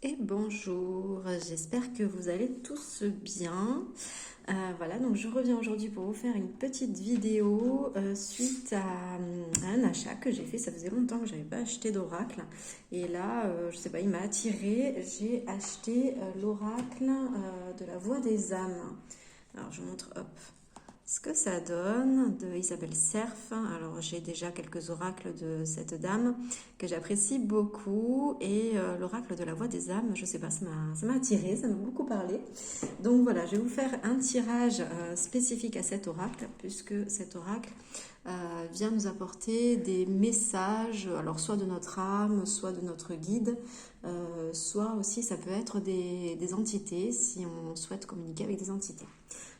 Et bonjour, j'espère que vous allez tous bien. Voilà, donc je reviens aujourd'hui pour vous faire une petite vidéo suite à un achat que j'ai fait. Ça faisait longtemps que je n'avais pas acheté d'oracle. Et là, je sais pas, il m'a attiré. J'ai acheté l'oracle de la Voix des âmes. Alors je vous montre, hop, ce que ça donne de Isabelle Serf. Alors j'ai déjà quelques oracles de cette dame que j'apprécie beaucoup et l'oracle de la Voix des âmes, je sais pas, ça m'a attiré, ça m'a beaucoup parlé. Donc voilà, je vais vous faire un tirage spécifique à cet oracle puisque cet oracle vient nous apporter des messages, alors soit de notre âme, soit de notre guide, soit aussi ça peut être des entités si on souhaite communiquer avec des entités.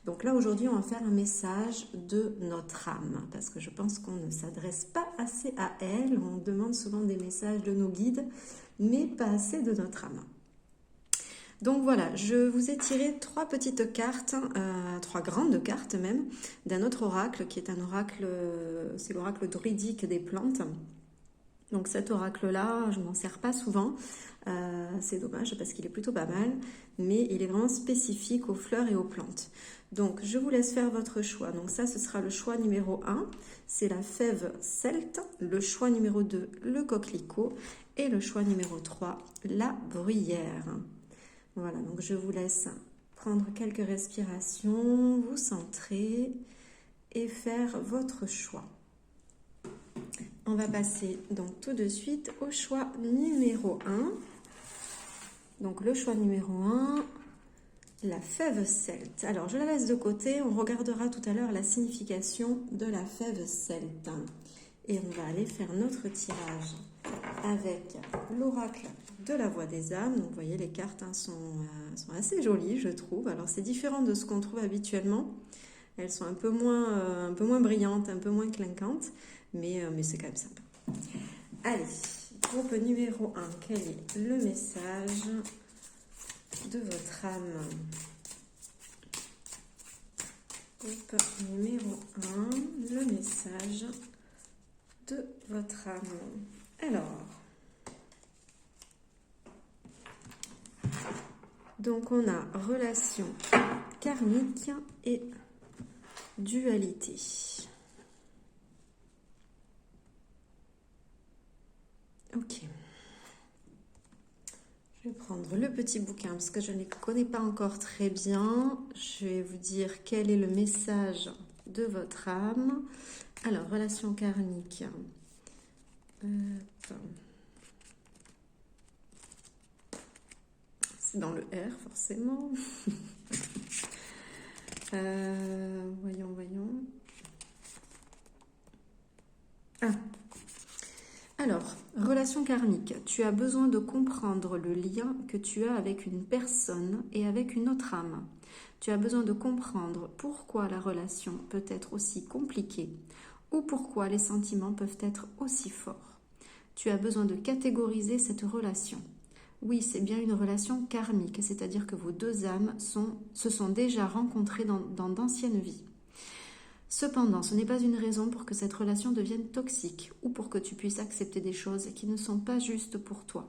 Donc là, aujourd'hui, on va faire un message de notre âme, parce que je pense qu'on ne s'adresse pas assez à elle. On demande souvent des messages de nos guides, mais pas assez de notre âme. Donc voilà, je vous ai tiré trois petites cartes, trois grandes cartes même, d'un autre oracle, qui est un oracle, c'est l'oracle druidique des plantes. Donc cet oracle-là, je ne m'en sers pas souvent. C'est dommage parce qu'il est plutôt pas mal, mais il est vraiment spécifique aux fleurs et aux plantes. Donc je vous laisse faire votre choix. Donc ça, ce sera le choix numéro 1, c'est la fève celte. Le choix numéro 2, le coquelicot. Et le choix numéro 3, la bruyère. Voilà, donc je vous laisse prendre quelques respirations, vous centrer et faire votre choix. On va passer donc tout de suite au choix numéro 1. Donc le choix numéro 1, la fève celte. Alors je la laisse de côté, on regardera tout à l'heure la signification de la fève celte. Et on va aller faire notre tirage avec l'oracle de la Voix des âmes. Donc vous voyez, les cartes sont assez jolies, je trouve. Alors c'est différent de ce qu'on trouve habituellement. Elles sont un peu moins brillantes, un peu moins clinquantes, mais c'est quand même sympa. Allez, groupe numéro 1, quel est le message de votre âme? Groupe numéro 1, le message de votre âme. Alors, donc on a relation karmique et dualité. Ok. Je vais prendre le petit bouquin parce que je ne les connais pas encore très bien. Je vais vous dire quel est le message de votre âme. Alors, relation karmique. C'est dans le R, forcément. Voyons. Alors, relation karmique. Tu as besoin de comprendre le lien que tu as avec une personne et avec une autre âme. Tu as besoin de comprendre pourquoi la relation peut être aussi compliquée ou pourquoi les sentiments peuvent être aussi forts. Tu as besoin de catégoriser cette relation. Oui, c'est bien une relation karmique, c'est-à-dire que vos deux âmes se sont déjà rencontrées dans d'anciennes vies. Cependant, ce n'est pas une raison pour que cette relation devienne toxique ou pour que tu puisses accepter des choses qui ne sont pas justes pour toi.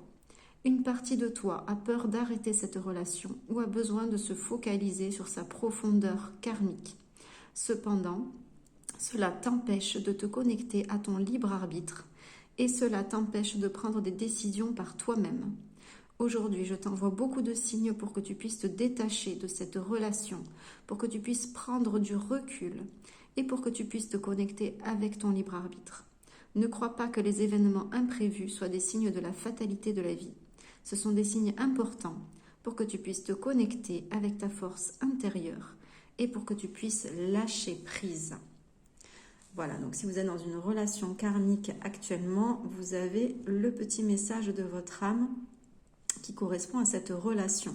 Une partie de toi a peur d'arrêter cette relation ou a besoin de se focaliser sur sa profondeur karmique. Cependant, cela t'empêche de te connecter à ton libre arbitre et cela t'empêche de prendre des décisions par toi-même. Aujourd'hui, je t'envoie beaucoup de signes pour que tu puisses te détacher de cette relation, pour que tu puisses prendre du recul et pour que tu puisses te connecter avec ton libre arbitre. Ne crois pas que les événements imprévus soient des signes de la fatalité de la vie. Ce sont des signes importants pour que tu puisses te connecter avec ta force intérieure et pour que tu puisses lâcher prise. Voilà, donc si vous êtes dans une relation karmique actuellement, vous avez le petit message de votre âme qui correspond à cette relation.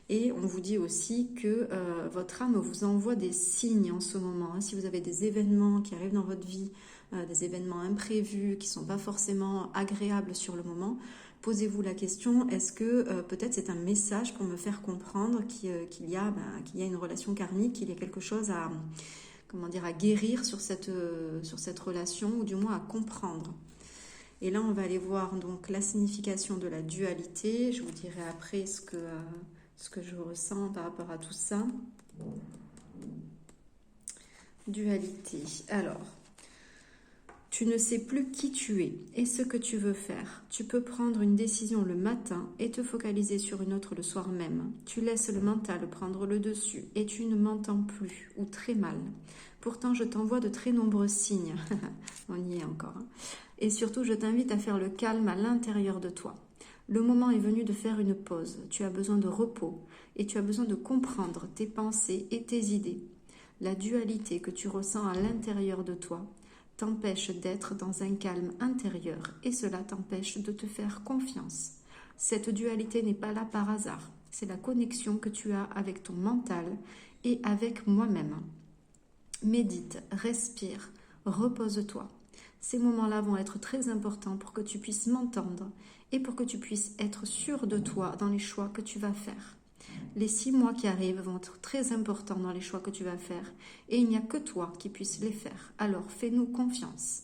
Et on vous dit aussi que votre âme vous envoie des signes en ce moment. Si vous avez des événements qui arrivent dans votre vie, des événements imprévus qui ne sont pas forcément agréables sur le moment, posez-vous la question, est-ce que peut-être c'est un message pour me faire comprendre qu'il y a une relation karmique, qu'il y a quelque chose à guérir sur cette relation, ou du moins à comprendre. Et là, on va aller voir donc la signification de la dualité. Je vous dirai après ce que je ressens par rapport à tout ça. Dualité. Alors, tu ne sais plus qui tu es et ce que tu veux faire. Tu peux prendre une décision le matin et te focaliser sur une autre le soir même. Tu laisses le mental prendre le dessus et tu ne m'entends plus ou très mal. Pourtant, je t'envoie de très nombreux signes. On y est encore. Hein. Et surtout, je t'invite à faire le calme à l'intérieur de toi. Le moment est venu de faire une pause. Tu as besoin de repos et tu as besoin de comprendre tes pensées et tes idées. La dualité que tu ressens à l'intérieur de toi t'empêche d'être dans un calme intérieur et cela t'empêche de te faire confiance. Cette dualité n'est pas là par hasard. C'est la connexion que tu as avec ton mental et avec moi-même. Médite, respire, repose-toi. Ces moments-là vont être très importants pour que tu puisses m'entendre et pour que tu puisses être sûr de toi dans les choix que tu vas faire. Les 6 mois qui arrivent vont être très importants dans les choix que tu vas faire et il n'y a que toi qui puisses les faire. Alors fais-nous confiance.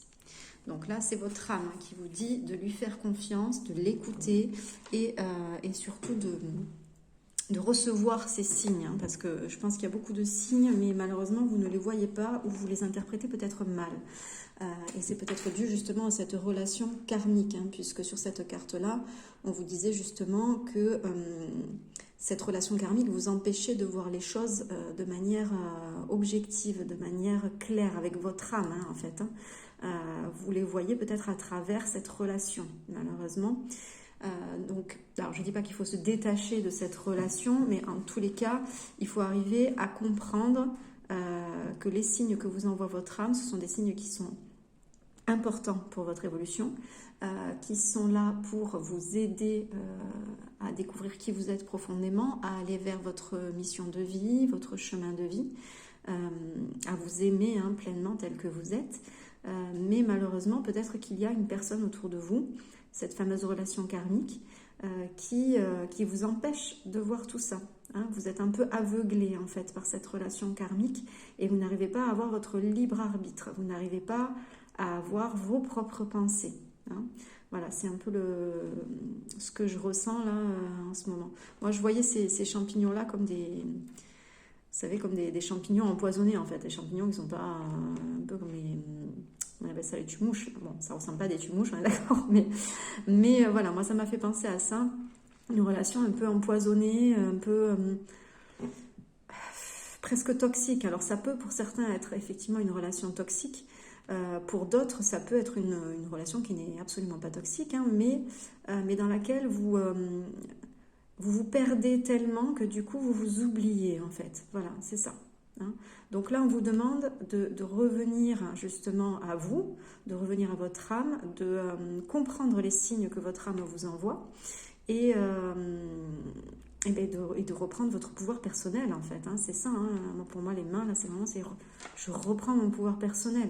Donc là, c'est votre âme qui vous dit de lui faire confiance, de l'écouter et surtout de recevoir ces signes, hein, parce que je pense qu'il y a beaucoup de signes, mais malheureusement, vous ne les voyez pas ou vous les interprétez peut-être mal. Et c'est peut-être dû justement à cette relation karmique, hein, puisque sur cette carte-là, on vous disait justement que cette relation karmique vous empêchait de voir les choses de manière objective, de manière claire, avec votre âme, hein, en fait. Hein. Vous les voyez peut-être à travers cette relation, malheureusement. Donc, alors je ne dis pas qu'il faut se détacher de cette relation, mais en tous les cas, il faut arriver à comprendre que les signes que vous envoie votre âme, ce sont des signes qui sont importants pour votre évolution, qui sont là pour vous aider à découvrir qui vous êtes profondément, à aller vers votre mission de vie, votre chemin de vie, à vous aimer hein, pleinement tel que vous êtes. Mais malheureusement, peut-être qu'il y a une personne autour de vous, cette fameuse relation karmique, qui vous empêche de voir tout ça. Hein. Vous êtes un peu aveuglé en fait par cette relation karmique et vous n'arrivez pas à avoir votre libre arbitre. Vous n'arrivez pas à avoir vos propres pensées. Hein. Voilà, c'est un peu ce que je ressens là en ce moment. Moi, je voyais ces champignons-là comme des... Vous savez, comme des champignons empoisonnés en fait. Des champignons qui sont pas un peu comme les... On appelle ça les tumouches. Bon, ça ressemble pas à des tumouches, on est d'accord. Mais voilà, moi ça m'a fait penser à ça. Une relation un peu empoisonnée, un peu presque toxique. Alors ça peut pour certains être effectivement une relation toxique. Pour d'autres, ça peut être une relation qui n'est absolument pas toxique, hein, mais dans laquelle vous vous perdez tellement que du coup vous vous oubliez en fait. Voilà, c'est ça. Hein. Donc là, on vous demande de revenir justement à vous, de revenir à votre âme, de comprendre les signes que votre âme vous envoie et de reprendre votre pouvoir personnel en fait. Hein. C'est ça, hein. Pour moi les mains, là, c'est vraiment, je reprends mon pouvoir personnel.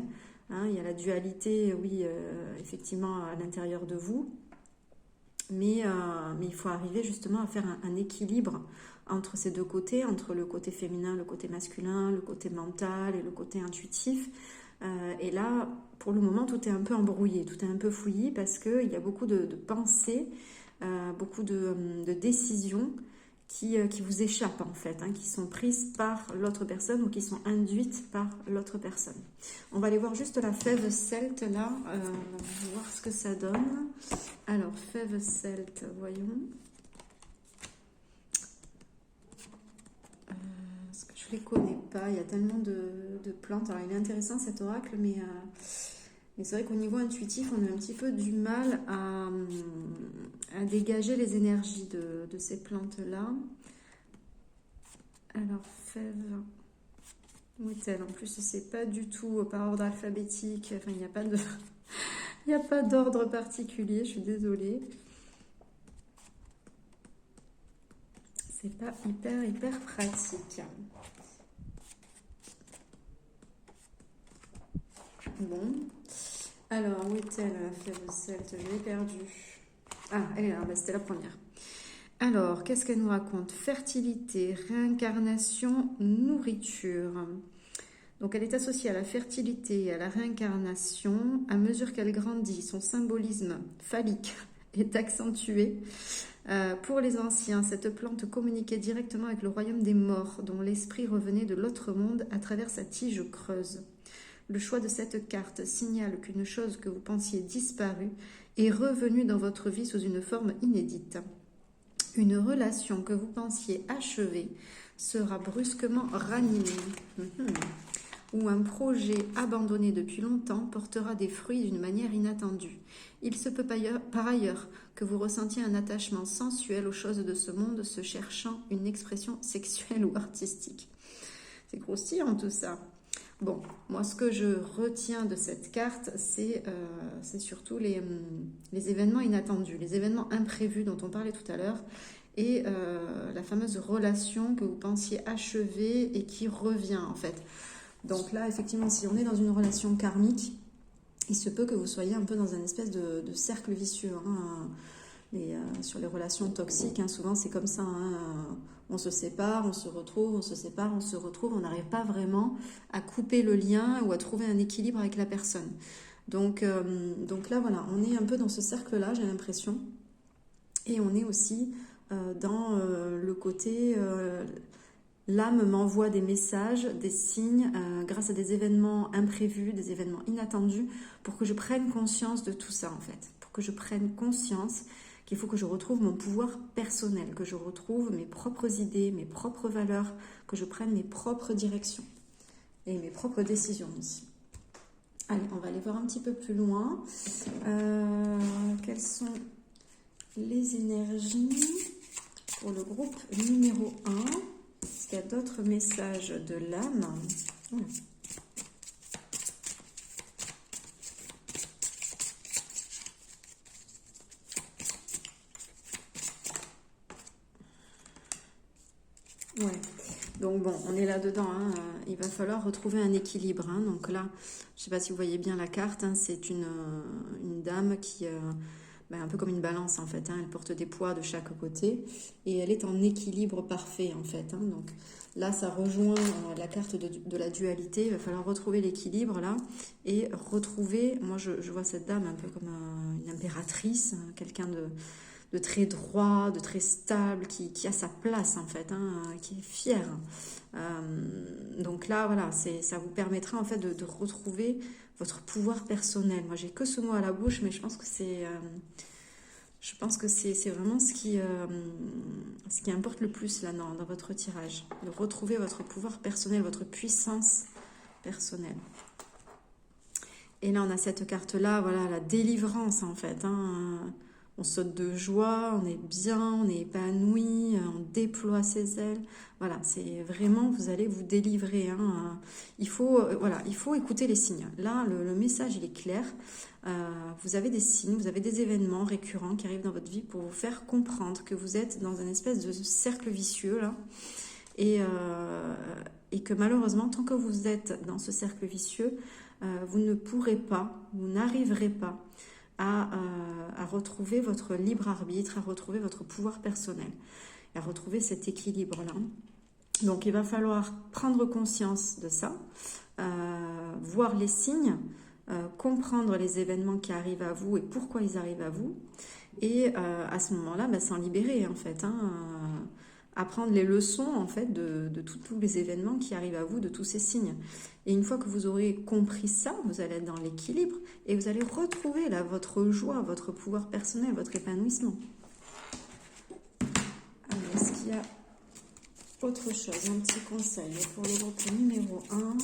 Hein. Il y a la dualité, oui, effectivement, à l'intérieur de vous. Mais il faut arriver justement à faire un équilibre entre ces deux côtés, entre le côté féminin, le côté masculin, le côté mental et le côté intuitif. Et là, pour le moment, tout est un peu embrouillé, tout est un peu fouillis parce qu'il y a beaucoup de pensées, beaucoup de décisions qui vous échappent en fait, hein, qui sont prises par l'autre personne ou qui sont induites par l'autre personne. On va aller voir juste la fève celte là, voir ce que ça donne. Alors, fève celte, voyons. Parce que je ne les connais pas, il y a tellement de plantes. Alors, il est intéressant cet oracle, mais c'est vrai qu'au niveau intuitif, on a un petit peu du mal à dégager les énergies de ces plantes-là. Alors, fève... Où est-elle? En plus, c'est pas du tout par ordre alphabétique. Enfin, il n'y a pas de... Il n'y a pas d'ordre particulier, je suis désolée. C'est pas hyper pratique. Bon. Alors, où est-elle la fève celte? Je l'ai perdue. Ah, elle est là, bah, c'était la première. Alors, qu'est-ce qu'elle nous raconte? Fertilité, réincarnation, nourriture. Donc elle est associée à la fertilité, à la réincarnation. À mesure qu'elle grandit, son symbolisme phallique est accentué. Pour les anciens, cette plante communiquait directement avec le royaume des morts, dont l'esprit revenait de l'autre monde à travers sa tige creuse. Le choix de cette carte signale qu'une chose que vous pensiez disparue est revenue dans votre vie sous une forme inédite. Une relation que vous pensiez achevée sera brusquement ranimée. Ou un projet abandonné depuis longtemps portera des fruits d'une manière inattendue. Il se peut par ailleurs que vous ressentiez un attachement sensuel aux choses de ce monde, se cherchant une expression sexuelle ou artistique. C'est croustillant tout ça. Bon, moi ce que je retiens de cette carte, c'est surtout les événements inattendus, les événements imprévus dont on parlait tout à l'heure, et la fameuse relation que vous pensiez achevée et qui revient en fait. Donc là, effectivement, si on est dans une relation karmique, il se peut que vous soyez un peu dans un espèce de cercle vicieux. Sur les relations toxiques, souvent c'est comme ça. On se sépare, on se retrouve, on se sépare, on se retrouve. On n'arrive pas vraiment à couper le lien ou à trouver un équilibre avec la personne. Donc là, voilà, on est un peu dans ce cercle-là, j'ai l'impression. Et on est aussi dans le côté... L'âme m'envoie des messages, des signes, grâce à des événements imprévus, des événements inattendus, pour que je prenne conscience de tout ça en fait. Pour que je prenne conscience qu'il faut que je retrouve mon pouvoir personnel, que je retrouve mes propres idées, mes propres valeurs, que je prenne mes propres directions et mes propres décisions aussi. Allez, on va aller voir un petit peu plus loin. Quelles sont les énergies pour le groupe numéro 1 ? Est-ce qu'il y a d'autres messages de l'âme? Ouais. Donc bon, on est là-dedans. Il va falloir retrouver un équilibre. Donc là, je ne sais pas si vous voyez bien la carte. C'est une dame qui... un peu comme une balance en fait, elle porte des poids de chaque côté et elle est en équilibre parfait en fait. Donc là ça rejoint la carte de la dualité, il va falloir retrouver l'équilibre là et retrouver, moi je vois cette dame un peu comme une impératrice, quelqu'un de très droit, de très stable, qui a sa place en fait, qui est fier. Donc là voilà, ça vous permettra en fait de retrouver votre pouvoir personnel. Moi j'ai que ce mot à la bouche, mais je pense que c'est vraiment ce qui importe le plus là dans votre tirage, de retrouver votre pouvoir personnel, votre puissance personnelle. Et là on a cette carte là, voilà, la délivrance en fait. On saute de joie, on est bien, on est épanoui, on déploie ses ailes. Voilà, c'est vraiment, vous allez vous délivrer. Il faut écouter les signes. Là, le message, il est clair. Vous avez des signes, vous avez des événements récurrents qui arrivent dans votre vie pour vous faire comprendre que vous êtes dans une espèce de cercle vicieux, là. Et que malheureusement, tant que vous êtes dans ce cercle vicieux, vous ne pourrez pas, vous n'arriverez pas à retrouver votre libre arbitre, à retrouver votre pouvoir personnel, à retrouver cet équilibre-là. Donc il va falloir prendre conscience de ça, voir les signes, comprendre les événements qui arrivent à vous et pourquoi ils arrivent à vous, et à ce moment-là, s'en libérer en fait, apprendre les leçons en fait de tous les événements qui arrivent à vous, de tous ces signes. Et une fois que vous aurez compris ça, vous allez être dans l'équilibre et vous allez retrouver là votre joie, votre pouvoir personnel, votre épanouissement. Alors, est-ce qu'il y a autre chose, un petit conseil pour le groupe numéro 1?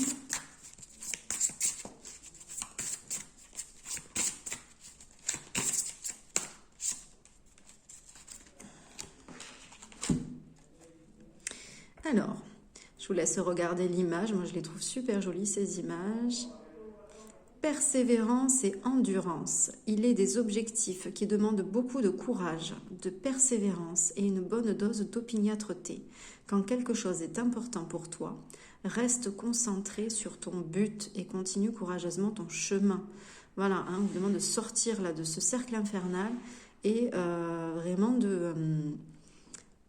Alors, je vous laisse regarder l'image. Moi, je les trouve super jolies, ces images. Persévérance et endurance. Il est des objectifs qui demandent beaucoup de courage, de persévérance et une bonne dose d'opiniâtreté. Quand quelque chose est important pour toi, reste concentré sur ton but et continue courageusement ton chemin. Voilà, on vous demande de sortir là de ce cercle infernal et vraiment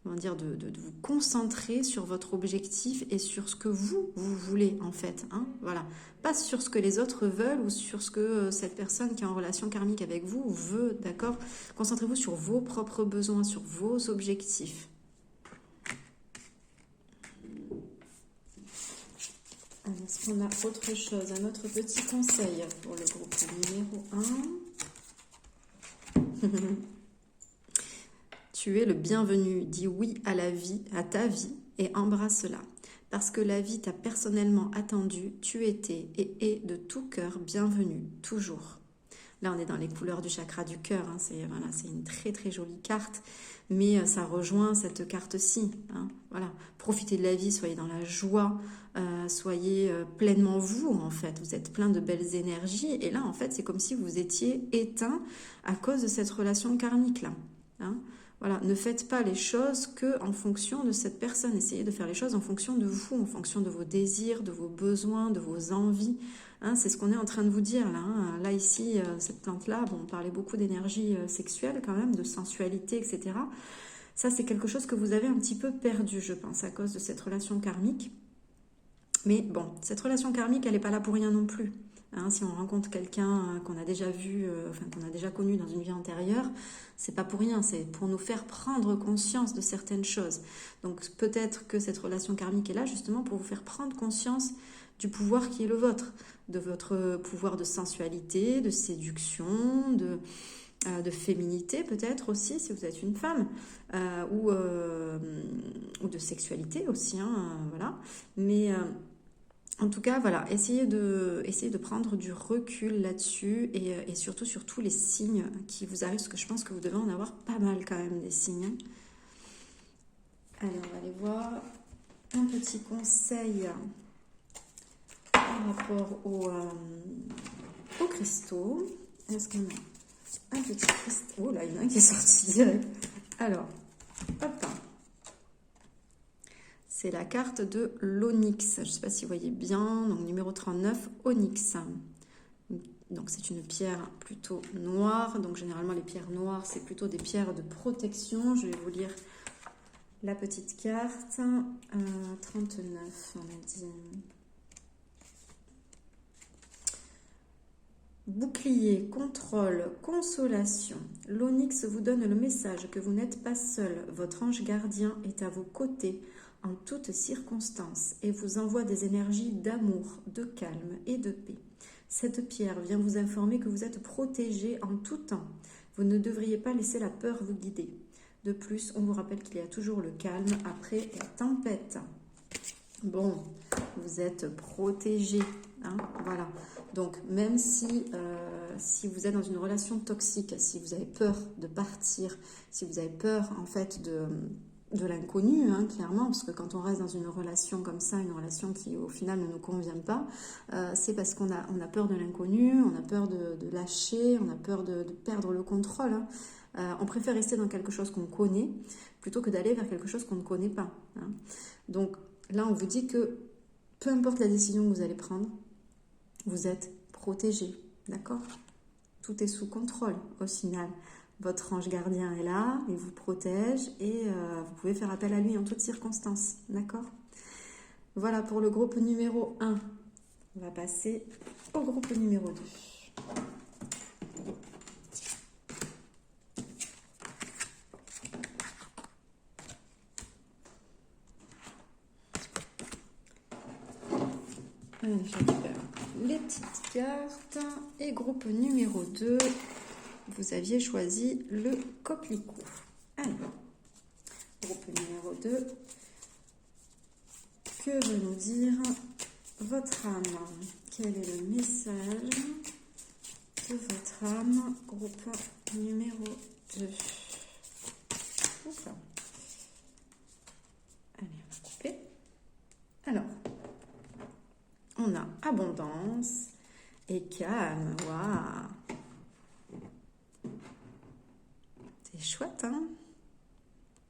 comment dire, de vous concentrer sur votre objectif et sur ce que vous voulez en fait. Hein, voilà. Pas sur ce que les autres veulent ou sur ce que cette personne qui est en relation karmique avec vous veut, d'accord? Concentrez-vous sur vos propres besoins, sur vos objectifs. Est-ce qu'on a autre chose, un autre petit conseil pour le groupe numéro 1? Tu es le bienvenu, dis oui à la vie, à ta vie et embrasse-la. Parce que la vie t'a personnellement attendu, tu étais et es de tout cœur bienvenu, toujours. Là, on est dans les couleurs du chakra du cœur. Hein. C'est une très très jolie carte, mais ça rejoint cette carte-ci. Hein. Voilà. Profitez de la vie, soyez dans la joie, soyez pleinement vous en fait. Vous êtes plein de belles énergies. Et là, en fait, c'est comme si vous étiez éteint à cause de cette relation karmique-là. Hein. Voilà, ne faites pas les choses que en fonction de cette personne. Essayez de faire les choses en fonction de vous, en fonction de vos désirs, de vos besoins, de vos envies. Hein, c'est ce qu'on est en train de vous dire là. Hein. Là ici, cette plante-là, bon, on parlait beaucoup d'énergie sexuelle quand même, de sensualité, etc. Ça, c'est quelque chose que vous avez un petit peu perdu, je pense, à cause de cette relation karmique. Mais bon, cette relation karmique, elle n'est pas là pour rien non plus. Hein, si on rencontre quelqu'un qu'on a déjà vu, qu'on a déjà connu dans une vie antérieure, c'est pas pour rien, c'est pour nous faire prendre conscience de certaines choses. Donc peut-être que cette relation karmique est là justement pour vous faire prendre conscience du pouvoir qui est le vôtre, de votre pouvoir de sensualité, de séduction, de féminité peut-être aussi si vous êtes une femme, ou de sexualité aussi, hein, voilà. Mais en tout cas, voilà, essayez de prendre du recul là-dessus et surtout sur tous les signes qui vous arrivent, parce que je pense que vous devez en avoir pas mal quand même des signes. Alors, on va aller voir un petit conseil par rapport aux cristaux. Est-ce qu'on a un petit cristal? Oh là, il y en a un qui est sorti direct. Alors, hop. C'est la carte de l'onyx. Je ne sais pas si vous voyez bien. Donc, numéro 39, onyx. Donc, c'est une pierre plutôt noire. Donc, généralement, les pierres noires, c'est plutôt des pierres de protection. Je vais vous lire la petite carte. 39, on a dit. Bouclier, contrôle, consolation. L'onyx vous donne le message que vous n'êtes pas seul. Votre ange gardien est à vos côtés en toutes circonstances et vous envoie des énergies d'amour, de calme et de paix. Cette pierre vient vous informer que vous êtes protégé en tout temps. Vous ne devriez pas laisser la peur vous guider. De plus, on vous rappelle qu'il y a toujours le calme après la tempête. Bon, vous êtes protégé, hein, voilà. Donc, même si vous êtes dans une relation toxique, si vous avez peur de partir, si vous avez peur, en fait, de l'inconnu, hein, clairement, parce que quand on reste dans une relation comme ça, une relation qui au final ne nous convient pas, c'est parce qu'on a peur de l'inconnu, on a peur de lâcher, on a peur de perdre le contrôle. Hein. On préfère rester dans quelque chose qu'on connaît plutôt que d'aller vers quelque chose qu'on ne connaît pas. Hein. Donc là, on vous dit que peu importe la décision que vous allez prendre, vous êtes protégé, d'accord? Tout est sous contrôle au final. Votre ange gardien est là, il vous protège et vous pouvez faire appel à lui en toutes circonstances. D'accord? Voilà pour le groupe numéro 1. On va passer au groupe numéro 2. Allez, je récupère les petites cartes. Et groupe numéro 2. Vous aviez choisi le coquelicot. Alors, groupe numéro 2. Que veut nous dire votre âme? Quel est le message de votre âme? Groupe numéro 2. Oula. Allez, on va couper. Alors, on a abondance et calme. Waouh! C'est chouette, hein?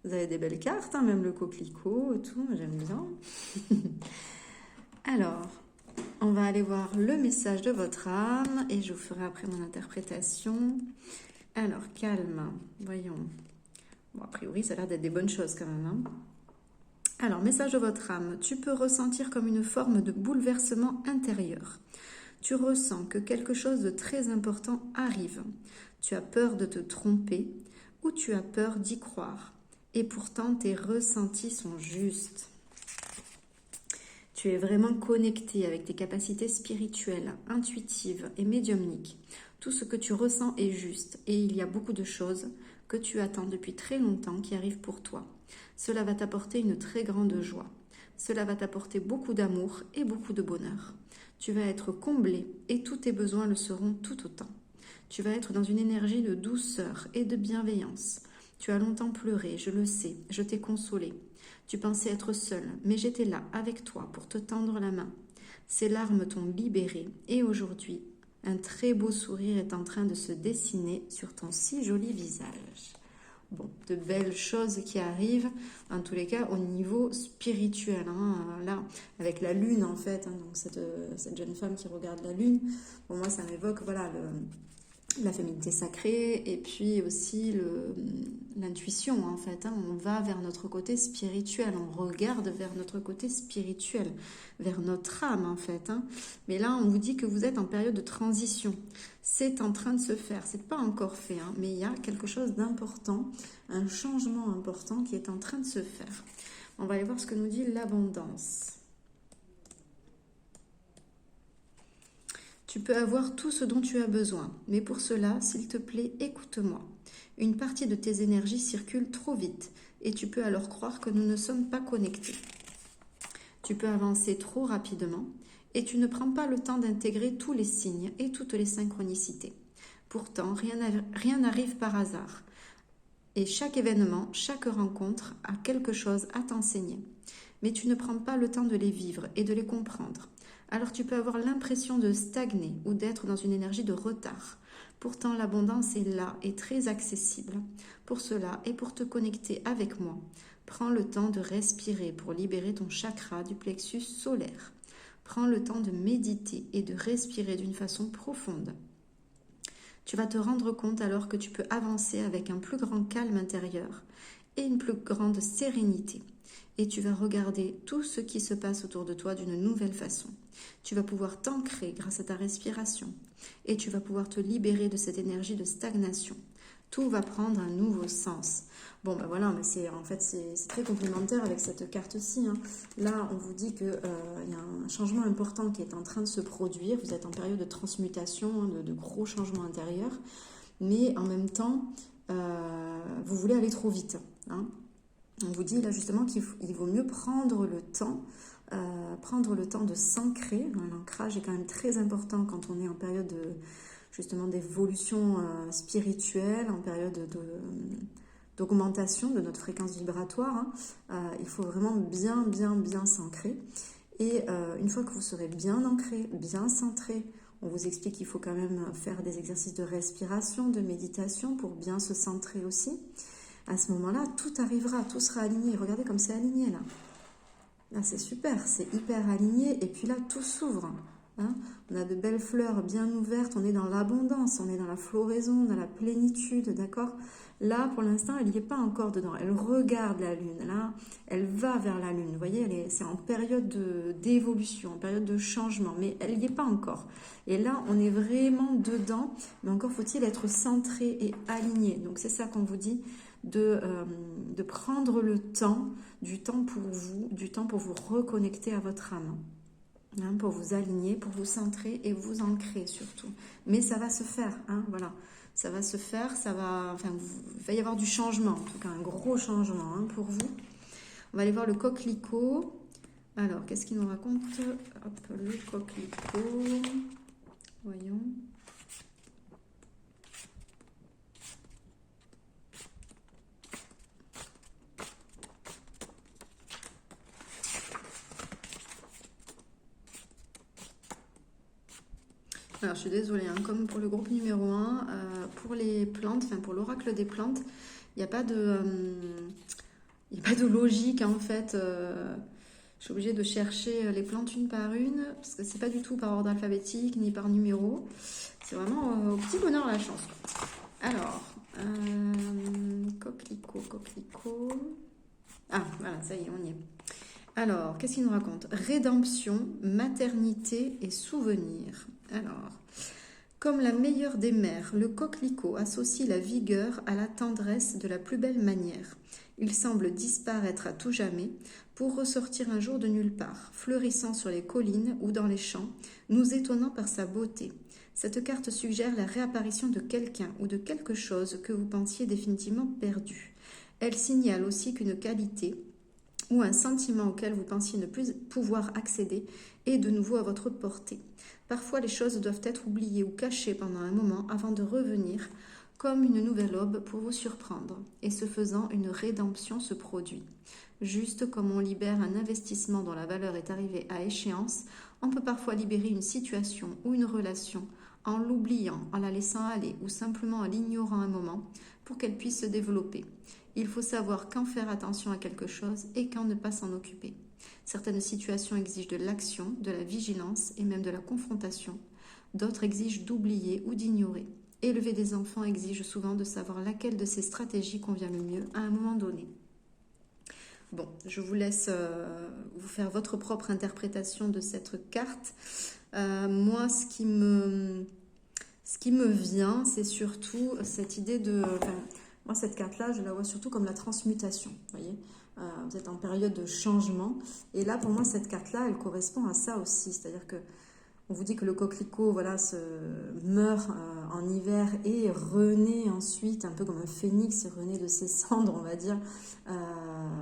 Vous avez des belles cartes, hein, même le coquelicot et tout, j'aime bien. Alors, on va aller voir le message de votre âme et je vous ferai après mon interprétation. Alors, calme, voyons. Bon, a priori, ça a l'air d'être des bonnes choses quand même, hein. Alors, message de votre âme. Tu peux ressentir comme une forme de bouleversement intérieur. Tu ressens que quelque chose de très important arrive. Tu as peur de te tromper ou tu as peur d'y croire. Et pourtant, tes ressentis sont justes. Tu es vraiment connecté avec tes capacités spirituelles, intuitives et médiumniques. Tout ce que tu ressens est juste et il y a beaucoup de choses que tu attends depuis très longtemps qui arrivent pour toi. Cela va t'apporter une très grande joie. Cela va t'apporter beaucoup d'amour et beaucoup de bonheur. Tu vas être comblé et tous tes besoins le seront tout autant. Tu vas être dans une énergie de douceur et de bienveillance. Tu as longtemps pleuré, je le sais, je t'ai consolé. Tu pensais être seul, mais j'étais là avec toi pour te tendre la main. Ces larmes t'ont libéré et aujourd'hui, un très beau sourire est en train de se dessiner sur ton si joli visage. Bon, de belles choses qui arrivent, en tous les cas au niveau spirituel, hein, là, avec la lune en fait, hein, donc cette jeune femme qui regarde la lune, pour moi ça m'évoque voilà, la féminité sacrée et puis aussi l'intuition en fait, hein, on va vers notre côté spirituel, on regarde vers notre côté spirituel, vers notre âme en fait, hein. Mais là on vous dit que vous êtes en période de transition, c'est en train de se faire, c'est pas encore fait, hein, mais il y a quelque chose d'important, un changement important qui est en train de se faire. On va aller voir ce que nous dit l'abondance. Tu peux avoir tout ce dont tu as besoin, mais pour cela, s'il te plaît, écoute-moi. Une partie de tes énergies circule trop vite et tu peux alors croire que nous ne sommes pas connectés. Tu peux avancer trop rapidement et tu ne prends pas le temps d'intégrer tous les signes et toutes les synchronicités. Pourtant, rien n'arrive par hasard. Et chaque événement, chaque rencontre a quelque chose à t'enseigner. Mais tu ne prends pas le temps de les vivre et de les comprendre. Alors tu peux avoir l'impression de stagner ou d'être dans une énergie de retard. Pourtant, l'abondance est là et très accessible. Pour cela et pour te connecter avec moi, prends le temps de respirer pour libérer ton chakra du plexus solaire. Prends le temps de méditer et de respirer d'une façon profonde. Tu vas te rendre compte alors que tu peux avancer avec un plus grand calme intérieur et une plus grande sérénité. Et tu vas regarder tout ce qui se passe autour de toi d'une nouvelle façon. Tu vas pouvoir t'ancrer grâce à ta respiration et tu vas pouvoir te libérer de cette énergie de stagnation. Tout va prendre un nouveau sens. Bon, ben voilà, mais c'est très complémentaire avec cette carte-ci, hein. Là, on vous dit qu'il y a un changement important qui est en train de se produire. Vous êtes en période de transmutation, hein, de gros changements intérieurs. Mais en même temps, vous voulez aller trop vite, hein. On vous dit là justement qu'il vaut mieux prendre le temps de s'ancrer. L'ancrage est quand même très important quand on est en période justement d'évolution spirituelle, en période d'augmentation de notre fréquence vibratoire, hein. Il faut vraiment bien s'ancrer. Et une fois que vous serez bien ancré, bien centré, on vous explique qu'il faut quand même faire des exercices de respiration, de méditation pour bien se centrer aussi. À ce moment-là, tout arrivera, tout sera aligné. Regardez comme c'est aligné là. Là, c'est super, c'est hyper aligné. Et puis là, tout s'ouvre, hein. On a de belles fleurs bien ouvertes, on est dans l'abondance, on est dans la floraison, dans la plénitude, d'accord? Là, pour l'instant, elle n'y est pas encore dedans. Elle regarde la lune, là, elle va vers la lune. Vous voyez, c'est en période d'évolution, en période de changement, mais elle n'y est pas encore. Et là, on est vraiment dedans, mais encore faut-il être centré et aligné. Donc, c'est ça qu'on vous dit, de prendre le temps, du temps pour vous reconnecter à votre âme, hein, pour vous aligner, pour vous centrer et vous ancrer surtout. Mais ça va se faire, hein, voilà. Ça va se faire, il va y avoir du changement, en tout cas un gros changement, hein, pour vous. On va aller voir le coquelicot. Alors, qu'est-ce qu'il nous raconte? Hop, le coquelicot. Voyons. Alors, je suis désolée, hein, comme pour le groupe numéro 1, pour les plantes, pour l'oracle des plantes, il n'y a pas de logique, hein, en fait. Je suis obligée de chercher les plantes une par une, parce que c'est pas du tout par ordre alphabétique, ni par numéro. C'est vraiment au petit bonheur la chance. Alors, Coquelicot, coquelicot. Ah, voilà, ça y est, on y est. Alors, qu'est-ce qu'il nous raconte? Rédemption, maternité et souvenirs. Alors, comme la meilleure des mères, le coquelicot associe la vigueur à la tendresse de la plus belle manière. Il semble disparaître à tout jamais pour ressortir un jour de nulle part, fleurissant sur les collines ou dans les champs, nous étonnant par sa beauté. Cette carte suggère la réapparition de quelqu'un ou de quelque chose que vous pensiez définitivement perdu. Elle signale aussi qu'une qualité ou un sentiment auquel vous pensiez ne plus pouvoir accéder est de nouveau à votre portée. Parfois, les choses doivent être oubliées ou cachées pendant un moment avant de revenir, comme une nouvelle aube pour vous surprendre. Et ce faisant, une rédemption se produit. Juste comme on libère un investissement dont la valeur est arrivée à échéance, on peut parfois libérer une situation ou une relation en l'oubliant, en la laissant aller ou simplement en l'ignorant un moment pour qu'elle puisse se développer. Il faut savoir quand faire attention à quelque chose et quand ne pas s'en occuper. Certaines situations exigent de l'action, de la vigilance et même de la confrontation. D'autres exigent d'oublier ou d'ignorer. Élever des enfants exige souvent de savoir laquelle de ces stratégies convient le mieux à un moment donné. Bon, je vous laisse vous faire votre propre interprétation de cette carte. Moi, ce qui me vient, c'est surtout cette idée de... moi, cette carte-là, je la vois surtout comme la transmutation. Vous voyez, vous êtes en période de changement. Et là, pour moi, cette carte-là, elle correspond à ça aussi. C'est-à-dire que on vous dit que le coquelicot, voilà, meurt en hiver et renaît ensuite, un peu comme un phénix, renaît de ses cendres, on va dire,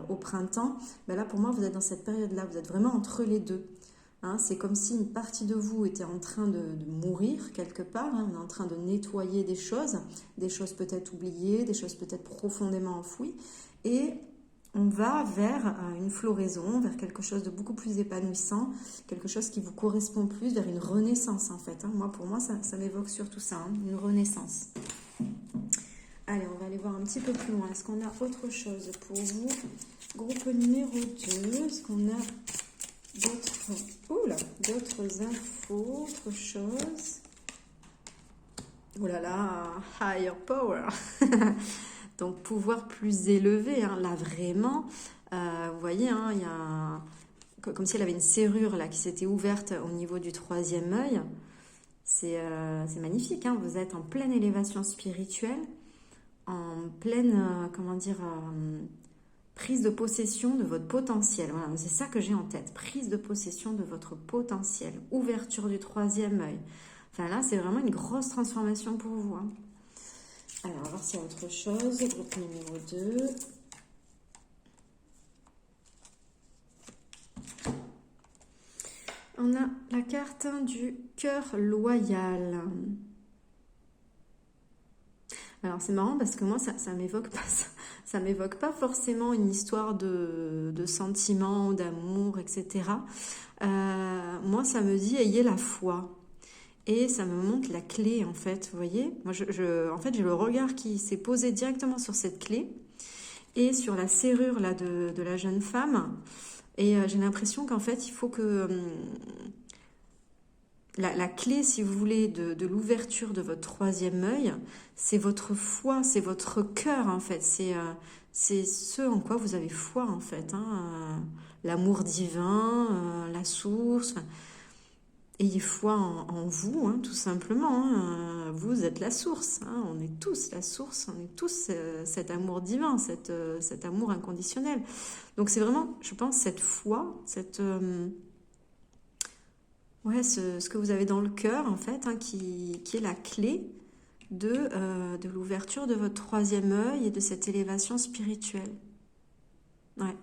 au printemps. Ben là, pour moi, vous êtes dans cette période-là. Vous êtes vraiment entre les deux. Hein, c'est comme si une partie de vous était en train de mourir quelque part. Hein, on est en train de nettoyer des choses peut-être oubliées, des choses peut-être profondément enfouies. Et on va vers une floraison, vers quelque chose de beaucoup plus épanouissant, quelque chose qui vous correspond plus, vers une renaissance en fait. Hein. Pour moi, ça m'évoque surtout ça, hein, une renaissance. Allez, on va aller voir un petit peu plus loin. Est-ce qu'on a autre chose pour vous? Groupe numéro 2, est-ce qu'on a d'autres infos, autre chose? Oh là là, higher power. Donc pouvoir plus élevé, hein. Là vraiment, vous voyez, hein, il y a comme si elle avait une serrure là qui s'était ouverte au niveau du troisième œil. C'est magnifique, hein. Vous êtes en pleine élévation spirituelle, en pleine, prise de possession de votre potentiel. Voilà, c'est ça que j'ai en tête. Prise de possession de votre potentiel. Ouverture du troisième œil. Enfin là, c'est vraiment une grosse transformation pour vous. Hein. Alors, on va voir s'il y a autre chose. Groupe numéro 2. On a la carte du cœur loyal. Alors c'est marrant parce que moi ça m'évoque pas ça. Ça m'évoque pas forcément une histoire de sentiments, d'amour, etc. Moi ça me dit ayez la foi. Et ça me montre la clé en fait, vous voyez. Moi en fait j'ai le regard qui s'est posé directement sur cette clé et sur la serrure là de la jeune femme. Et j'ai l'impression qu'en fait il faut que... La clé, si vous voulez, de l'ouverture de votre troisième œil, c'est votre foi, c'est votre cœur, en fait. C'est ce en quoi vous avez foi, en fait. Hein. L'amour divin, la source. Ayez foi en vous, hein, tout simplement. Hein. Vous êtes la source. Hein. On est tous la source. On est tous cet amour divin, cet amour inconditionnel. Donc c'est vraiment, je pense, cette foi, ouais, ce que vous avez dans le cœur, en fait, hein, qui est la clé de l'ouverture de votre troisième œil et de cette élévation spirituelle. Ouais.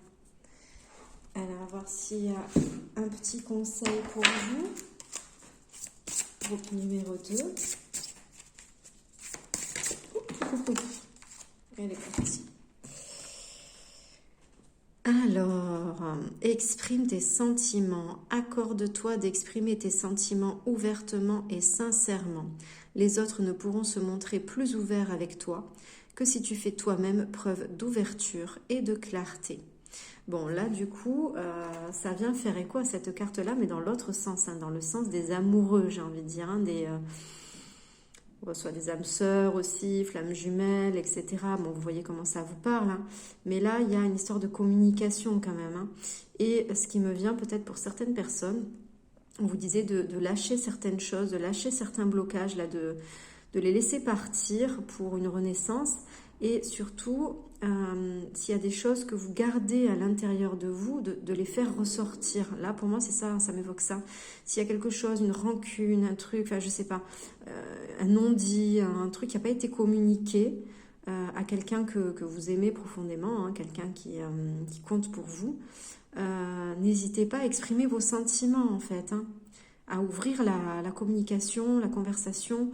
Alors, on va voir s'il y a un petit conseil pour vous. Groupe numéro 2. Elle est partie. Alors, exprime tes sentiments, accorde-toi d'exprimer tes sentiments ouvertement et sincèrement. Les autres ne pourront se montrer plus ouverts avec toi que si tu fais toi-même preuve d'ouverture et de clarté. Bon, là, du coup, ça vient faire écho à cette carte-là, mais dans l'autre sens, hein, dans le sens des amoureux, j'ai envie de dire, hein, On reçoit des âmes sœurs aussi, flammes jumelles, etc. Bon, vous voyez comment ça vous parle, hein. Mais là, il y a une histoire de communication quand même, hein. Et ce qui me vient peut-être pour certaines personnes, on vous disait de lâcher certaines choses, de lâcher certains blocages, là, de les laisser partir pour une renaissance. Et surtout, s'il y a des choses que vous gardez à l'intérieur de vous, de les faire ressortir. Là, pour moi, c'est ça, ça m'évoque ça. S'il y a quelque chose, une rancune, un truc, enfin, je sais pas, un non-dit, un truc qui n'a pas été communiqué à quelqu'un que vous aimez profondément, hein, quelqu'un qui compte pour vous, n'hésitez pas à exprimer vos sentiments, en fait, hein, à ouvrir la communication, la conversation,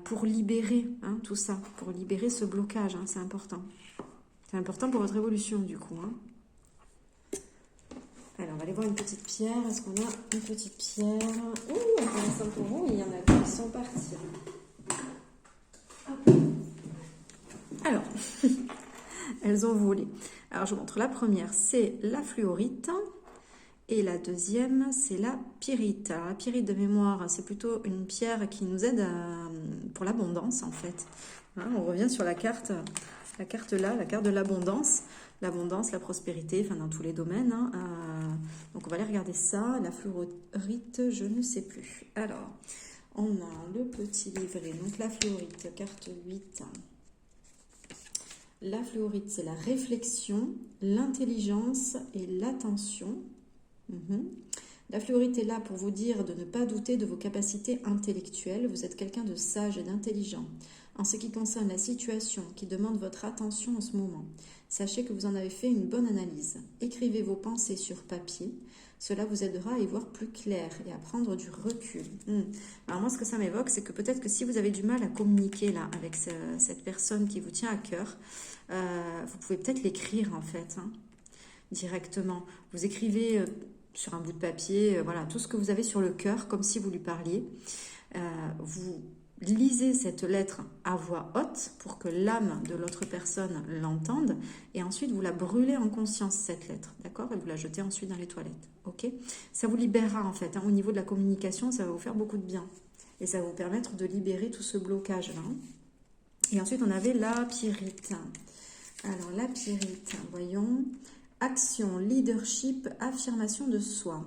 pour libérer, hein, tout ça, pour libérer ce blocage, hein, c'est important. C'est important pour votre évolution, du coup, hein. Alors, on va aller voir une petite pierre. Est-ce qu'on a une petite pierre? Ouh, intéressant pour vous, il y en a deux qui sont partis. Hop. Alors, elles ont volé. Alors, je vous montre la première, c'est la fluorite. Et la deuxième, c'est la pyrite. Alors, la pyrite de mémoire, c'est plutôt une pierre qui nous aide pour l'abondance, en fait. Hein, on revient sur la carte là, la carte de l'abondance. L'abondance, la prospérité, enfin dans tous les domaines, hein. Donc, on va aller regarder ça. La fluorite, je ne sais plus. Alors, on a le petit livret. Donc, la fluorite, carte 8. La fluorite, c'est la réflexion, l'intelligence et l'attention. La fluorite est là pour vous dire de ne pas douter de vos capacités intellectuelles. Vous êtes quelqu'un de sage et d'intelligent. En ce qui concerne la situation qui demande votre attention en ce moment, sachez que vous en avez fait une bonne analyse. Écrivez vos pensées sur papier. Cela vous aidera à y voir plus clair et à prendre du recul. Alors moi, ce que ça m'évoque, c'est que peut-être que si vous avez du mal à communiquer là avec cette personne qui vous tient à cœur, vous pouvez peut-être l'écrire en fait, hein, directement. Vous écrivez sur un bout de papier, voilà, tout ce que vous avez sur le cœur, comme si vous lui parliez. Vous lisez cette lettre à voix haute pour que l'âme de l'autre personne l'entende, et ensuite vous la brûlez en conscience, cette lettre, d'accord? Et vous la jetez ensuite dans les toilettes, ok? Ça vous libérera en fait, hein, au niveau de la communication, ça va vous faire beaucoup de bien. Et ça va vous permettre de libérer tout ce blocage-là. Et ensuite, on avait la pyrite. Alors, la pyrite, voyons... Action, leadership, affirmation de soi.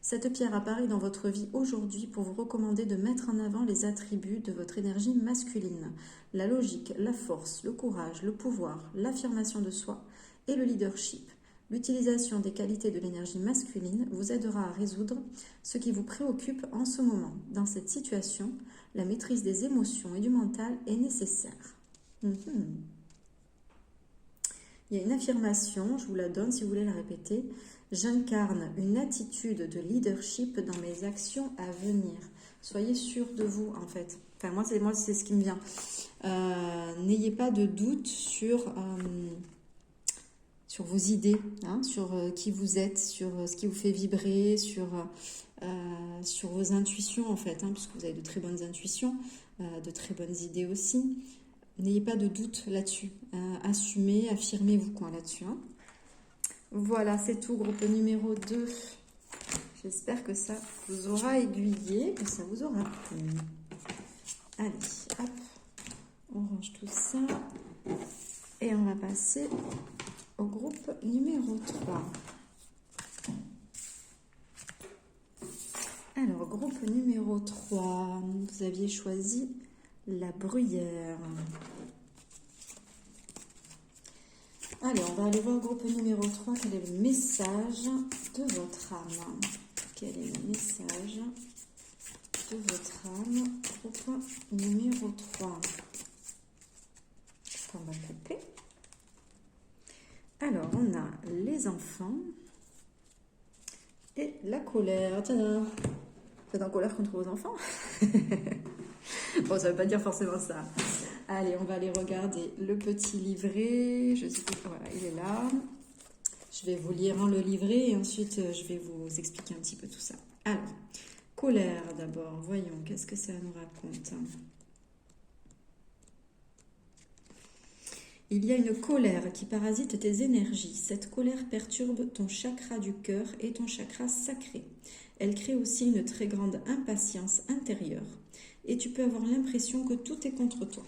Cette pierre apparaît dans votre vie aujourd'hui pour vous recommander de mettre en avant les attributs de votre énergie masculine. La logique, la force, le courage, le pouvoir, l'affirmation de soi et le leadership. L'utilisation des qualités de l'énergie masculine vous aidera à résoudre ce qui vous préoccupe en ce moment. Dans cette situation, la maîtrise des émotions et du mental est nécessaire. Il y a une affirmation, je vous la donne si vous voulez la répéter. J'incarne une attitude de leadership dans mes actions à venir. Soyez sûr de vous, en fait. Enfin, moi, c'est ce qui me vient. N'ayez pas de doute sur vos idées, hein, sur qui vous êtes, sur ce qui vous fait vibrer, sur vos intuitions, en fait, hein, puisque vous avez de très bonnes intuitions, de très bonnes idées aussi. N'ayez pas de doute là-dessus. Assumez, affirmez-vous quoi là-dessus, hein. Voilà, c'est tout, groupe numéro 2. J'espère que ça vous aura aiguillé, que ça vous aura plu. Allez, hop, on range tout ça. Et on va passer au groupe numéro 3. Alors, groupe numéro 3, vous aviez choisi la bruyère. Allez, on va aller voir le groupe numéro 3. Quel est le message de votre âme? Quel est le message de votre âme? Groupe numéro 3. On va couper. Alors, on a les enfants et la colère. Tiens, vous êtes en colère contre vos enfants? Bon, ça ne veut pas dire forcément ça. Allez, on va aller regarder le petit livret. Je sais plus, voilà, il est là. Je vais vous lire le livret et ensuite je vais vous expliquer un petit peu tout ça. Alors, colère d'abord. Voyons, qu'est-ce que ça nous raconte? Il y a une colère qui parasite tes énergies. Cette colère perturbe ton chakra du cœur et ton chakra sacré. Elle crée aussi une très grande impatience intérieure. et tu peux avoir l'impression que tout est contre toi.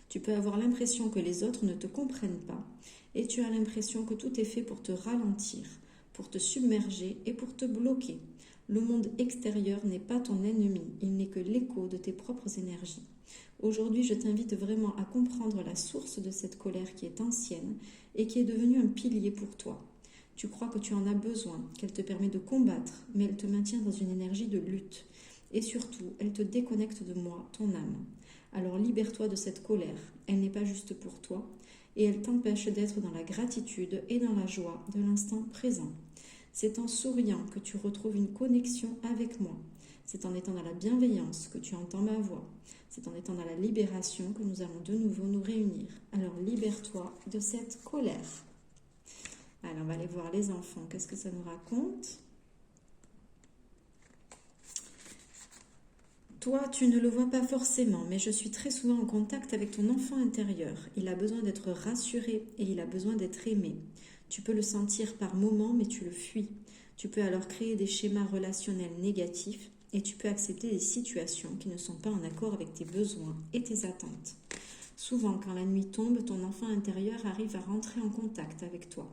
Tu peux avoir l'impression que les autres ne te comprennent pas et tu as l'impression que tout est fait pour te ralentir, pour te submerger et pour te bloquer. Le monde extérieur n'est pas ton ennemi, il n'est que l'écho de tes propres énergies. Aujourd'hui, je t'invite vraiment à comprendre la source de cette colère qui est ancienne et qui est devenue un pilier pour toi. Tu crois que tu en as besoin, qu'elle te permet de combattre, mais elle te maintient dans une énergie de lutte. Et surtout, elle te déconnecte de moi, ton âme. Alors libère-toi de cette colère, elle n'est pas juste pour toi, et elle t'empêche d'être dans la gratitude et dans la joie de l'instant présent. C'est en souriant que tu retrouves une connexion avec moi. C'est en étant dans la bienveillance que tu entends ma voix. C'est en étant dans la libération que nous allons de nouveau nous réunir. Alors libère-toi de cette colère. Alors on va aller voir les enfants. Qu'est-ce que ça nous raconte ? Toi, tu ne le vois pas forcément, mais je suis très souvent en contact avec ton enfant intérieur. Il a besoin d'être rassuré et il a besoin d'être aimé. Tu peux le sentir par moments, mais tu le fuis. Tu peux alors créer des schémas relationnels négatifs et tu peux accepter des situations qui ne sont pas en accord avec tes besoins et tes attentes. Souvent, quand la nuit tombe, ton enfant intérieur arrive à rentrer en contact avec toi.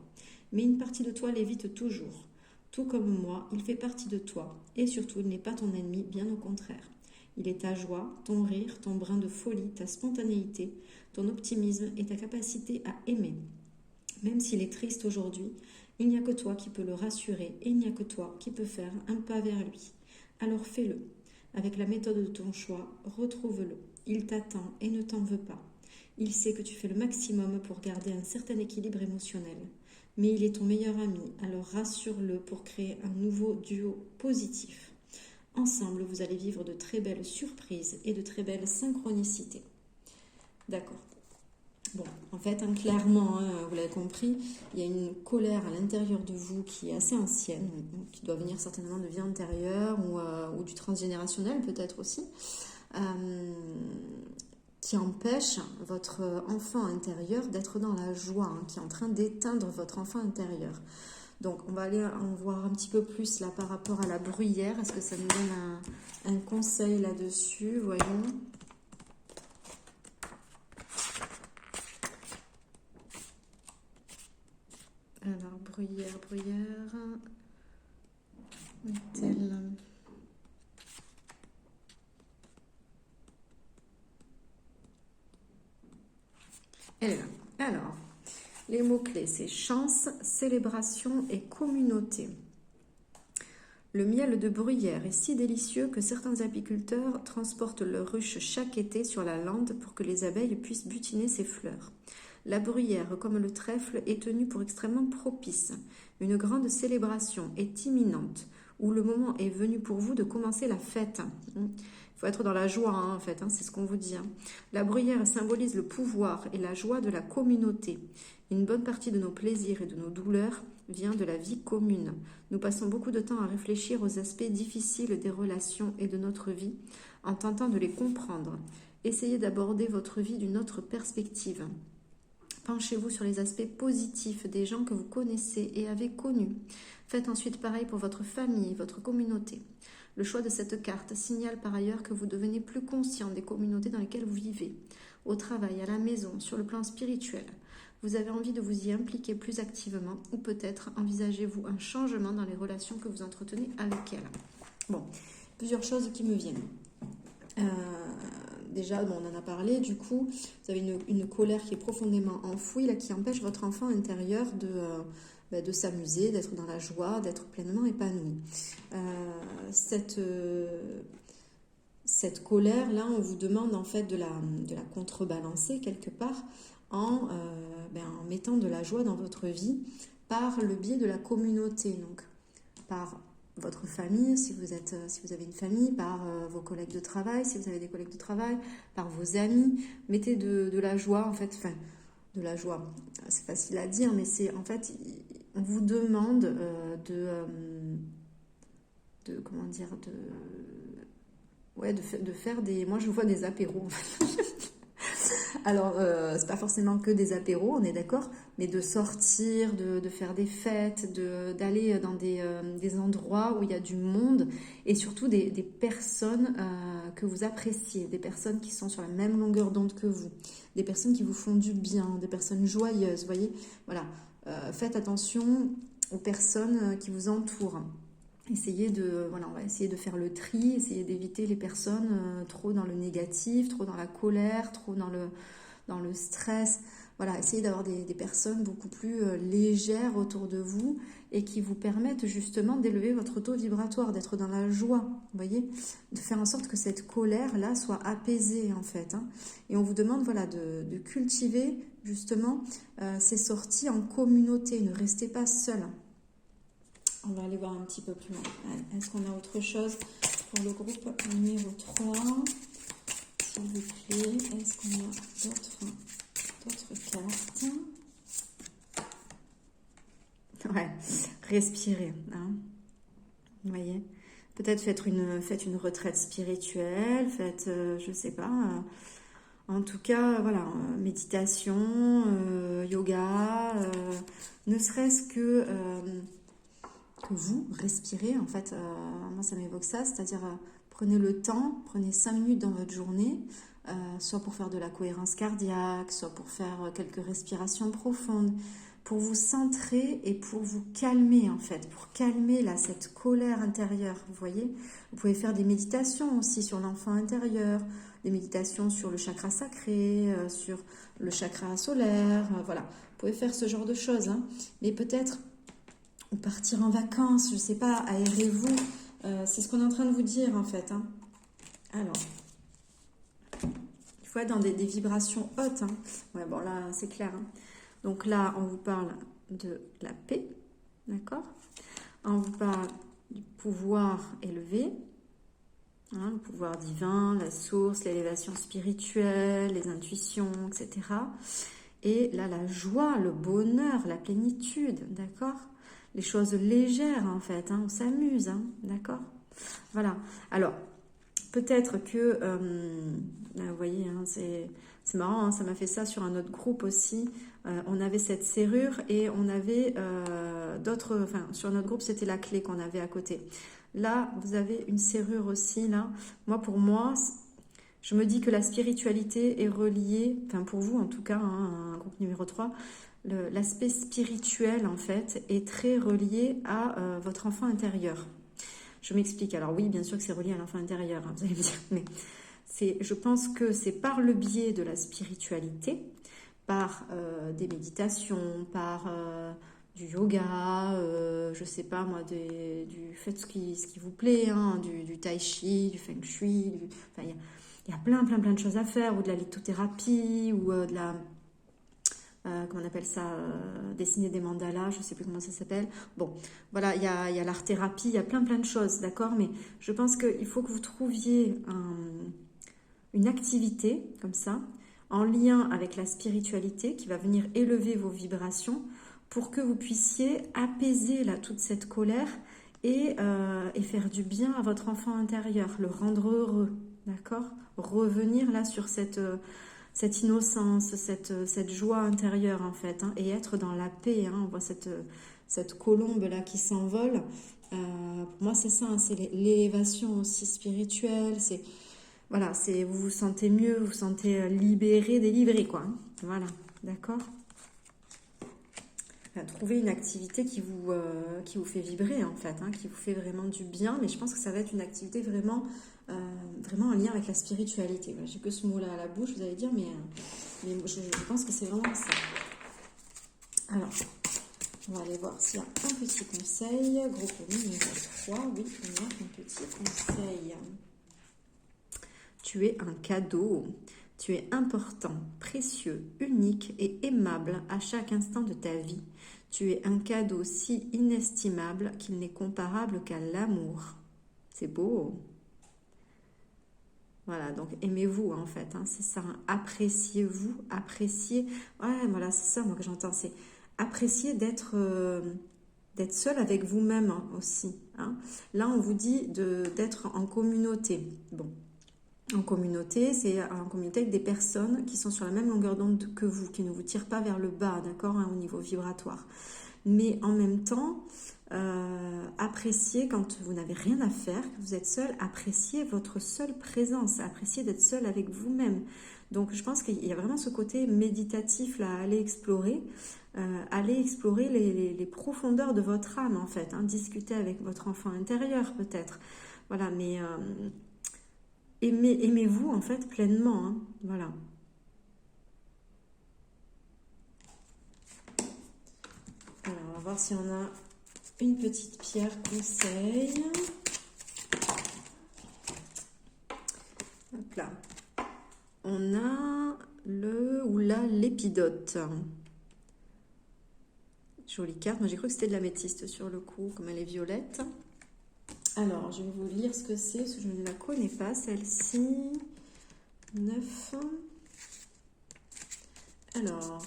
Mais une partie de toi l'évite toujours. Tout comme moi, il fait partie de toi et surtout, il n'est pas ton ennemi, bien au contraire. Il est ta joie, ton rire, ton brin de folie, ta spontanéité, ton optimisme et ta capacité à aimer. Même s'il est triste aujourd'hui, il n'y a que toi qui peux le rassurer et il n'y a que toi qui peux faire un pas vers lui. Alors fais-le. Avec la méthode de ton choix, retrouve-le. Il t'attend et ne t'en veut pas. Il sait que tu fais le maximum pour garder un certain équilibre émotionnel. Mais il est ton meilleur ami, alors rassure-le pour créer un nouveau duo positif. Ensemble, vous allez vivre de très belles surprises et de très belles synchronicités. D'accord. Bon, en fait, clairement, vous l'avez compris, il y a une colère à l'intérieur de vous qui est assez ancienne, qui doit venir certainement de vie antérieure ou du transgénérationnel peut-être aussi, qui empêche votre enfant intérieur d'être dans la joie, qui est en train d'éteindre votre enfant intérieur. Donc, on va aller en voir un petit peu plus là par rapport à la bruyère. Est-ce que ça nous donne un conseil là-dessus? Voyons. Alors, bruyère. Est-elle... Elle est là. Alors, les mots-clés, c'est chance, célébration et communauté. Le miel de bruyère est si délicieux que certains apiculteurs transportent leurs ruches chaque été sur la lande pour que les abeilles puissent butiner ses fleurs. La bruyère, comme le trèfle, est tenue pour extrêmement propice. Une grande célébration est imminente, où le moment est venu pour vous de commencer la fête. Il faut être dans la joie, en fait, c'est ce qu'on vous dit. La bruyère symbolise le pouvoir et la joie de la communauté. Une bonne partie de nos plaisirs et de nos douleurs vient de la vie commune. Nous passons beaucoup de temps à réfléchir aux aspects difficiles des relations et de notre vie, en tentant de les comprendre. Essayez d'aborder votre vie d'une autre perspective. Penchez-vous sur les aspects positifs des gens que vous connaissez et avez connus. Faites ensuite pareil pour votre famille et votre communauté. Le choix de cette carte signale par ailleurs que vous devenez plus conscient des communautés dans lesquelles vous vivez, au travail, à la maison, sur le plan spirituel. Vous avez envie de vous y impliquer plus activement ou peut-être envisagez-vous un changement dans les relations que vous entretenez avec elles. Bon, plusieurs choses qui me viennent. Déjà, on en a parlé, du coup, vous avez une colère qui est profondément enfouie, là, qui empêche votre enfant intérieur de s'amuser, d'être dans la joie, d'être pleinement épanoui. Cette colère-là, on vous demande en fait de la contrebalancer quelque part en mettant de la joie dans votre vie par le biais de la communauté, donc par votre famille, si vous avez une famille, par vos collègues de travail, si vous avez des collègues de travail, par vos amis. Mettez de la joie, en fait, de la joie, c'est facile à dire, mais c'est en fait, on vous demande de faire des... Moi, je vois des apéros, en fait. Alors, c'est pas forcément que des apéros, on est d'accord, mais de sortir, de faire des fêtes, d'aller dans des endroits où il y a du monde et surtout des personnes que vous appréciez, des personnes qui sont sur la même longueur d'onde que vous, des personnes qui vous font du bien, des personnes joyeuses, vous voyez. Voilà, faites attention aux personnes qui vous entourent. Voilà, on va essayer de faire le tri, essayer d'éviter les personnes trop dans le négatif, trop dans la colère, trop dans le stress. Voilà, essayez d'avoir des personnes beaucoup plus légères autour de vous et qui vous permettent justement d'élever votre taux vibratoire, d'être dans la joie, vous voyez, de faire en sorte que cette colère-là soit apaisée en fait. Hein. Et on vous demande voilà, de cultiver justement ces sorties en communauté, ne restez pas seul. On va aller voir un petit peu plus loin. Est-ce qu'on a autre chose pour le groupe numéro 3? S'il vous plaît, est-ce qu'on a d'autres cartes? Ouais, respirez. Hein. Vous voyez? Peut-être faites une retraite spirituelle, faites, je sais pas, en tout cas, voilà, méditation, yoga, ne serait-ce que vous respirez, en fait, moi ça m'évoque ça, c'est-à-dire prenez le temps, prenez 5 minutes dans votre journée, soit pour faire de la cohérence cardiaque, soit pour faire quelques respirations profondes, pour vous centrer et pour vous calmer en fait, pour calmer là, cette colère intérieure, vous voyez. Vous pouvez faire des méditations aussi sur l'enfant intérieur, des méditations sur le chakra sacré, sur le chakra solaire, voilà. Vous pouvez faire ce genre de choses, hein. Mais peut-être ou partir en vacances, je ne sais pas, aérez-vous. C'est ce qu'on est en train de vous dire en fait. Hein. Alors, il faut être dans des vibrations hautes. Hein. Ouais, bon là, c'est clair. Hein. Donc là, on vous parle de la paix, d'accord? On vous parle du pouvoir élevé, hein, le pouvoir divin, la source, l'élévation spirituelle, les intuitions, etc. Et là, la joie, le bonheur, la plénitude, d'accord? Les choses légères en fait, hein, on s'amuse, hein, d'accord? Voilà, alors peut-être que, vous voyez, hein, c'est marrant, hein, ça m'a fait ça sur un autre groupe aussi, on avait cette serrure et on avait d'autres, enfin sur notre groupe c'était la clé qu'on avait à côté. Là, vous avez une serrure aussi, là, pour moi, je me dis que la spiritualité est reliée, enfin pour vous en tout cas, hein, un groupe numéro 3, l'aspect spirituel, en fait, est très relié à votre enfant intérieur. Je m'explique. Alors oui, bien sûr que c'est relié à l'enfant intérieur, hein, vous allez me dire, mais je pense que c'est par le biais de la spiritualité, par des méditations, par du yoga, je sais pas moi, faites ce qui vous plaît, hein, du tai chi, du feng shui, enfin, il y a plein de choses à faire, ou de la lithothérapie, ou de la... comment on appelle ça, dessiner des mandalas, je ne sais plus comment ça s'appelle. Bon, voilà, il y a l'art-thérapie, il y a plein de choses, d'accord? Mais je pense qu'il faut que vous trouviez une activité comme ça, en lien avec la spiritualité, qui va venir élever vos vibrations pour que vous puissiez apaiser là, toute cette colère et faire du bien à votre enfant intérieur, le rendre heureux, d'accord? Revenir là sur cette innocence, cette joie intérieure en fait, hein, et être dans la paix. Hein, on voit cette colombe là qui s'envole. Pour moi c'est ça, hein, c'est l'élévation aussi spirituelle. Voilà, vous vous sentez mieux, vous vous sentez libéré, délivré quoi. Hein, voilà, d'accord. Trouvez une activité qui vous fait vibrer en fait, hein, qui vous fait vraiment du bien. Mais je pense que ça va être une activité vraiment en lien avec la spiritualité. Voilà, j'ai que ce mot-là à la bouche, vous allez dire, mais je pense que c'est vraiment ça. Alors, on va aller voir s'il y a un petit conseil. Groupe numéro 3, oui, il y a un petit conseil. Tu es un cadeau. Tu es important, précieux, unique et aimable à chaque instant de ta vie. Tu es un cadeau si inestimable qu'il n'est comparable qu'à l'amour. C'est beau. Voilà, donc aimez-vous en fait, hein, c'est ça. Hein. Appréciez-vous, appréciez. Ouais, voilà, c'est ça moi que j'entends. C'est apprécier d'être seul avec vous-même hein, aussi. Hein. Là, on vous dit d'être en communauté. Bon. en communauté, c'est en communauté avec des personnes qui sont sur la même longueur d'onde que vous, qui ne vous tirent pas vers le bas, d'accord, hein, au niveau vibratoire. Mais en même temps, appréciez quand vous n'avez rien à faire, que vous êtes seul, appréciez votre seule présence, appréciez d'être seul avec vous-même. Donc je pense qu'il y a vraiment ce côté méditatif là, allez explorer les profondeurs de votre âme en fait, hein, discuter avec votre enfant intérieur peut-être. Voilà, mais aimez-vous en fait pleinement, hein, voilà. Alors, on va voir si on a une petite pierre conseil. Hop là. On a le ou la lépidote. Jolie carte. Moi, j'ai cru que c'était de l'améthyste sur le coup, comme elle est violette. Alors, je vais vous lire ce que c'est, parce que je ne la connais pas, celle-ci. 9. Alors,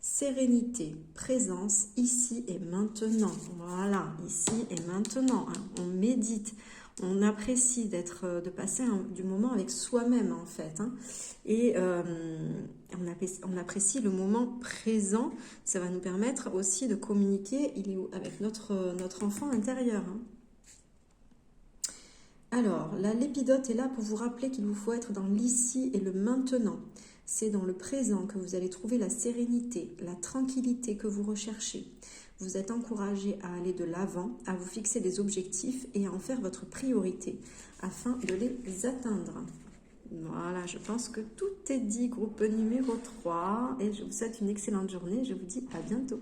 sérénité, présence, ici et maintenant. Voilà, ici et maintenant. Hein. On médite, on apprécie de passer du moment avec soi-même, en fait. Hein. Et on apprécie le moment présent. Ça va nous permettre aussi de communiquer avec notre enfant intérieur. Hein. Alors, la lépidote est là pour vous rappeler qu'il vous faut être dans l'ici et le maintenant. C'est dans le présent que vous allez trouver la sérénité, la tranquillité que vous recherchez. Vous êtes encouragé à aller de l'avant, à vous fixer des objectifs et à en faire votre priorité afin de les atteindre. Voilà, je pense que tout est dit, groupe numéro 3. Et je vous souhaite une excellente journée. Je vous dis à bientôt.